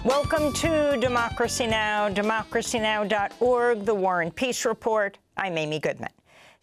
Welcome to Democracy Now!, democracynow.org, the War and Peace Report. I'm Amy Goodman.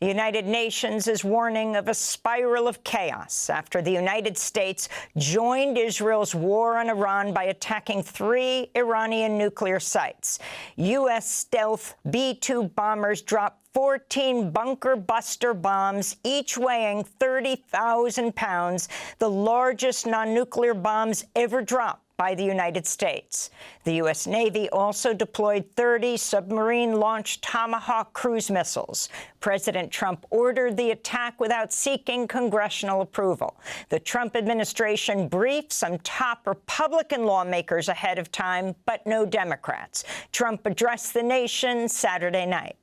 The United Nations is warning of a spiral of chaos after the United States joined Israel's war on Iran by attacking 3 Iranian nuclear sites. U.S. stealth B-2 bombers dropped 14 bunker buster bombs, each weighing 30,000 pounds, the largest non-nuclear bombs ever dropped by the United States. The U.S. Navy also deployed 30 submarine-launched Tomahawk cruise missiles. President Trump ordered the attack without seeking congressional approval. The Trump administration briefed some top Republican lawmakers ahead of time, but no Democrats. Trump addressed the nation Saturday night.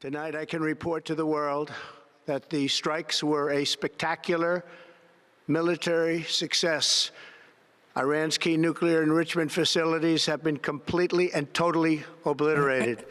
Tonight, I can report to the world that the strikes were a spectacular military success. Iran's key nuclear enrichment facilities have been completely and totally obliterated.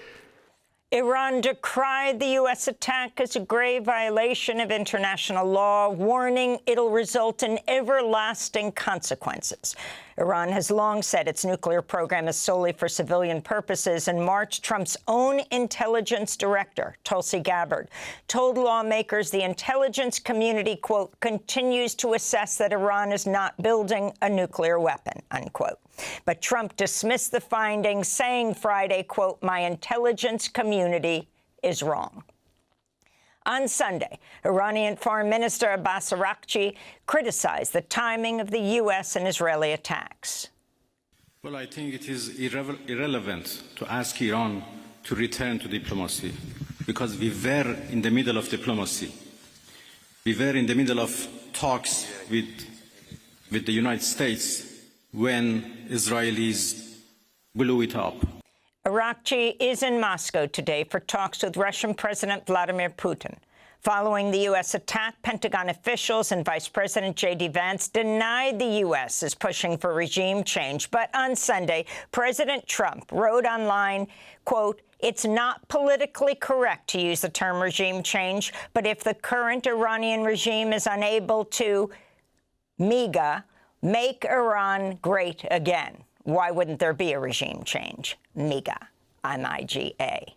Iran decried the U.S. attack as a grave violation of international law, warning it'll result in everlasting consequences. Iran has long said its nuclear program is solely for civilian purposes. In March, Trump's own intelligence director, Tulsi Gabbard, told lawmakers the intelligence community, quote, continues to assess that Iran is not building a nuclear weapon, unquote. But Trump dismissed the findings, saying Friday, quote, my intelligence community is wrong. On Sunday, Iranian Foreign Minister Abbas Araghchi criticized the timing of the U.S. and Israeli attacks. Well, I think it is irrelevant to ask Iran to return to diplomacy, because we were in the middle of diplomacy. We were in the middle of talks with the United States when Israelis blew it up. Araghchi is in Moscow today for talks with Russian President Vladimir Putin. Following the U.S. attack, Pentagon officials and Vice President J.D. Vance denied the U.S. is pushing for regime change. But on Sunday, President Trump wrote online, quote, it's not politically correct to use the term regime change, but if the current Iranian regime is unable to MIGA, make Iran great again, why wouldn't there be a regime change? MIGA, M-I-G-A.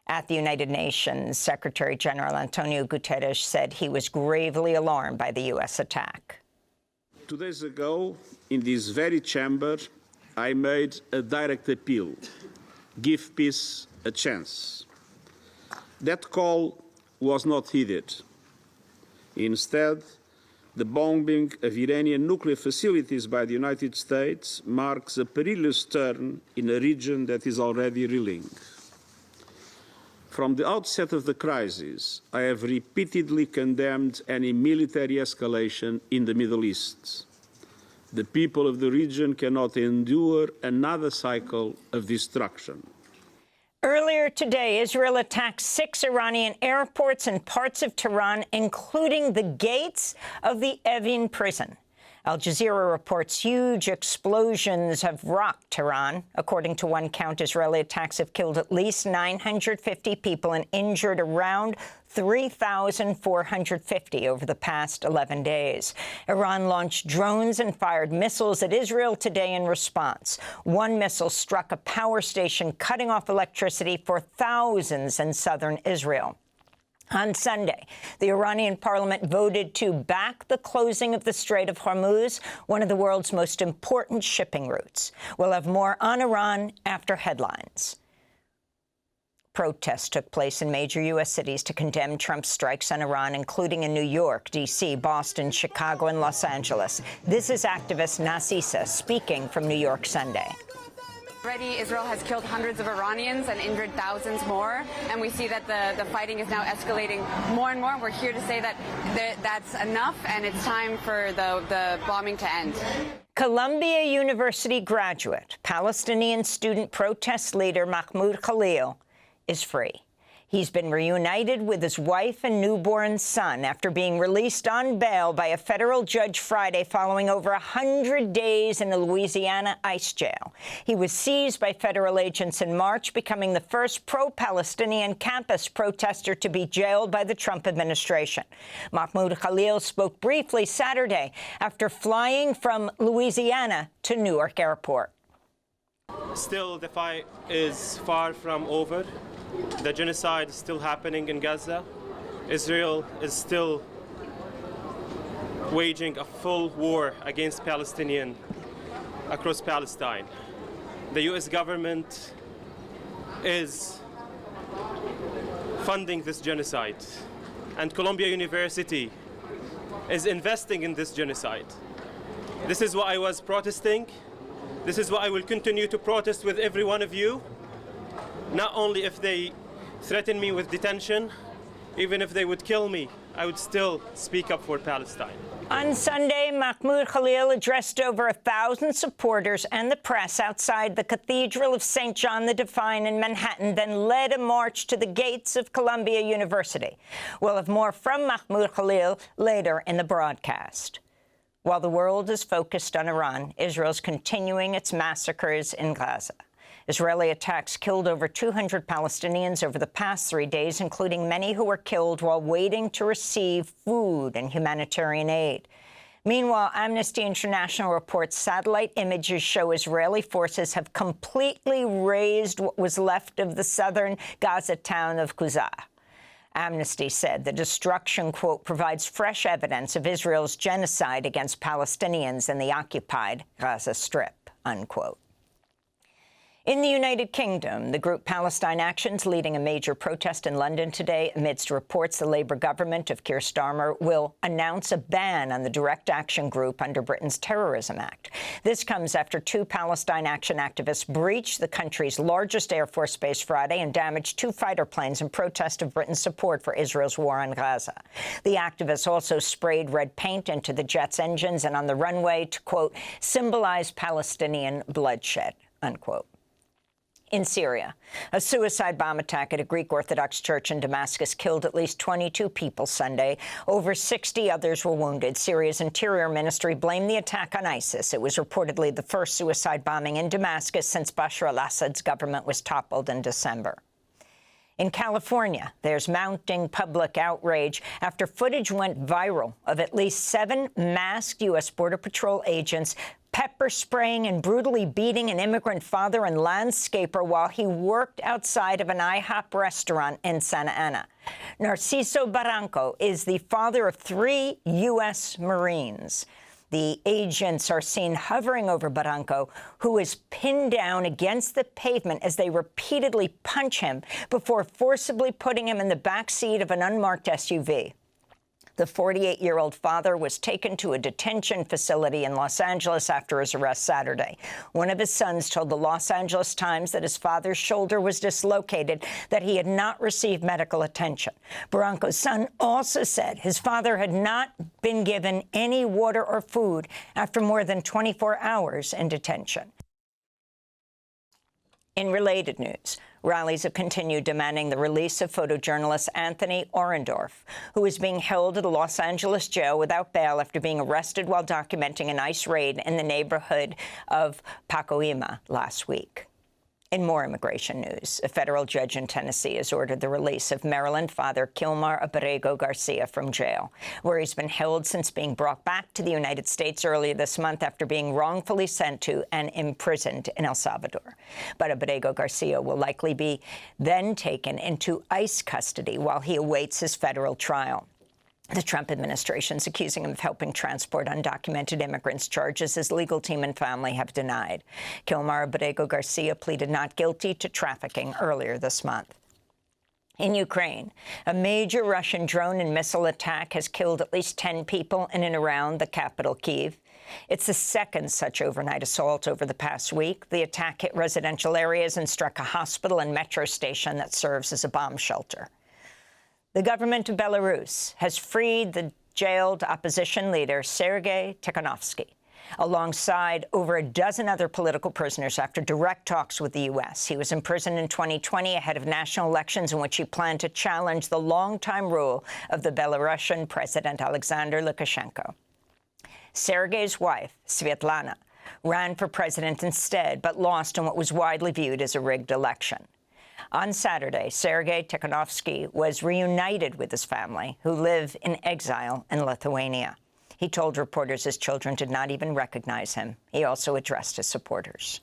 At the United Nations, Secretary General Antonio Guterres said he was gravely alarmed by the U.S. attack. 2 days ago, in this very chamber, I made a direct appeal: give peace a chance. That call was not heeded. Instead, the bombing of Iranian nuclear facilities by the United States marks a perilous turn in a region that is already reeling. From the outset of the crisis, I have repeatedly condemned any military escalation in the Middle East. The people of the region cannot endure another cycle of destruction. Earlier today, Israel attacked 6 Iranian airports and parts of Tehran, including the gates of the Evin prison. Al Jazeera reports huge explosions have rocked Tehran. According to one count, Israeli attacks have killed at least 950 people and injured around 3,450 over the past 11 days. Iran launched drones and fired missiles at Israel today in response. One missile struck a power station, cutting off electricity for thousands in southern Israel. On Sunday, the Iranian parliament voted to back the closing of the Strait of Hormuz, one of the world's most important shipping routes. We'll have more on Iran after headlines. Protests took place in major U.S. cities to condemn Trump's strikes on Iran, including in New York, D.C., Boston, Chicago, and Los Angeles. This is activist Nasisa speaking from New York Sunday. Already, Israel has killed hundreds of Iranians and injured thousands more, and we see that the fighting is now escalating more and more. We're here to say that that's enough, and it's time for the bombing to end. Columbia University graduate, Palestinian student protest leader Mahmoud Khalil is free. He's been reunited with his wife and newborn son after being released on bail by a federal judge Friday following over 100 days in a Louisiana ICE jail. He was seized by federal agents in March, becoming the first pro-Palestinian campus protester to be jailed by the Trump administration. Mahmoud Khalil spoke briefly Saturday after flying from Louisiana to Newark Airport. Still, the fight is far from over. The genocide is still happening in Gaza. Israel is still waging a full war against Palestinians across Palestine. The U.S. government is funding this genocide, and Columbia University is investing in this genocide. This is what I was protesting. This is what I will continue to protest with every one of you. Not only if they threaten me with detention, even if they would kill me, I would still speak up for Palestine. On Sunday, Mahmoud Khalil addressed over 1,000 supporters and the press outside the Cathedral of St. John the Divine in Manhattan, then led a march to the gates of Columbia University. We'll have more from Mahmoud Khalil later in the broadcast. While the world is focused on Iran, Israel's continuing its massacres in Gaza. Israeli attacks killed over 200 Palestinians over the past 3 days, including many who were killed while waiting to receive food and humanitarian aid. Meanwhile, Amnesty International reports satellite images show Israeli forces have completely razed what was left of the southern Gaza town of Quzah. Amnesty said the destruction, quote, provides fresh evidence of Israel's genocide against Palestinians in the occupied Gaza Strip, unquote. In the United Kingdom, the group Palestine Action's leading a major protest in London today amidst reports the Labour government of Keir Starmer will announce a ban on the Direct Action Group under Britain's Terrorism Act. This comes after 2 Palestine Action activists breached the country's largest Air Force base Friday and damaged 2 fighter planes in protest of Britain's support for Israel's war on Gaza. The activists also sprayed red paint into the jet's engines and on the runway to, quote, symbolize Palestinian bloodshed, unquote. In Syria, a suicide bomb attack at a Greek Orthodox church in Damascus killed at least 22 people Sunday. Over 60 others were wounded. Syria's Interior Ministry blamed the attack on ISIS. It was reportedly the first suicide bombing in Damascus since Bashar al-Assad's government was toppled in December. In California, there's mounting public outrage after footage went viral of at least 7 masked U.S. Border Patrol agents pepper spraying and brutally beating an immigrant father and landscaper while he worked outside of an IHOP restaurant in Santa Ana. Narciso Barranco is the father of 3 U.S. Marines. The agents are seen hovering over Barranco, who is pinned down against the pavement as they repeatedly punch him before forcibly putting him in the back seat of an unmarked SUV. The 48-year-old father was taken to a detention facility in Los Angeles after his arrest Saturday. One of his sons told the Los Angeles Times that his father's shoulder was dislocated, that he had not received medical attention. Barranco's son also said his father had not been given any water or food after more than 24 hours in detention. In related news, rallies have continued demanding the release of photojournalist Anthony Orendorff, who is being held at a Los Angeles jail without bail after being arrested while documenting an ICE raid in the neighborhood of Pacoima last week. In more immigration news, a federal judge in Tennessee has ordered the release of Maryland father Kilmar Abrego Garcia from jail, where he's been held since being brought back to the United States earlier this month after being wrongfully sent to and imprisoned in El Salvador. But Abrego Garcia will likely be then taken into ICE custody while he awaits his federal trial. The Trump administration is accusing him of helping transport undocumented immigrants, charges his legal team and family have denied. Kilmar Abrego Garcia pleaded not guilty to trafficking earlier this month. In Ukraine, a major Russian drone and missile attack has killed at least 10 people in and around the capital, Kyiv. It's the second such overnight assault over the past week. The attack hit residential areas and struck a hospital and metro station that serves as a bomb shelter. The government of Belarus has freed the jailed opposition leader Sergei Tikhanovsky, alongside over a dozen other political prisoners after direct talks with the U.S. He was imprisoned in 2020 ahead of national elections in which he planned to challenge the longtime rule of the Belarusian President Alexander Lukashenko. Sergei's wife, Svetlana, ran for president instead, but lost in what was widely viewed as a rigged election. On Saturday, Sergei Tikhanovsky was reunited with his family, who live in exile in Lithuania. He told reporters his children did not even recognize him. He also addressed his supporters.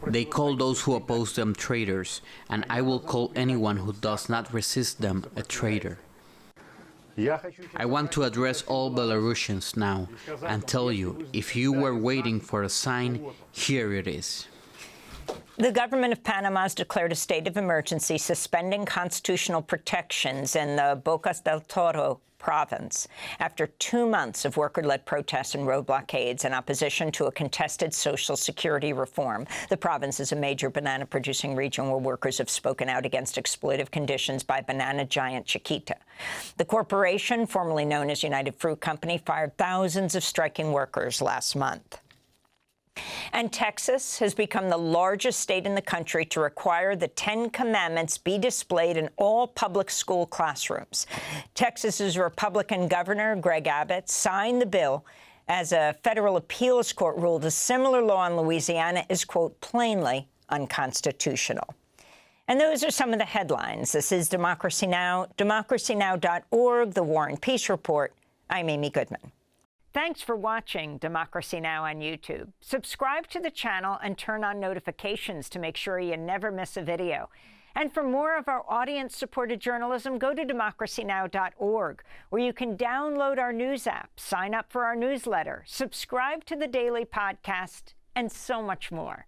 They call those who oppose them traitors, and I will call anyone who does not resist them a traitor. I want to address all Belarusians now and tell you, if you were waiting for a sign, here it is. The government of Panama has declared a state of emergency, suspending constitutional protections in the Bocas del Toro province after 2 months of worker-led protests and road blockades in opposition to a contested Social Security reform. The province is a major banana-producing region where workers have spoken out against exploitive conditions by banana giant Chiquita. The corporation, formerly known as United Fruit Company, fired thousands of striking workers last month. And Texas has become the largest state in the country to require the 10 Commandments be displayed in all public school classrooms. Texas's Republican governor, Greg Abbott, signed the bill as a federal appeals court ruled a similar law in Louisiana is, quote, plainly unconstitutional. And those are some of the headlines. This is Democracy Now!, democracynow.org, The War and Peace Report. I'm Amy Goodman. Thanks for watching Democracy Now! On YouTube. Subscribe to the channel and turn on notifications to make sure you never miss a video. And for more of our audience-supported journalism, go to democracynow.org, where you can download our news app, sign up for our newsletter, subscribe to the daily podcast, and so much more.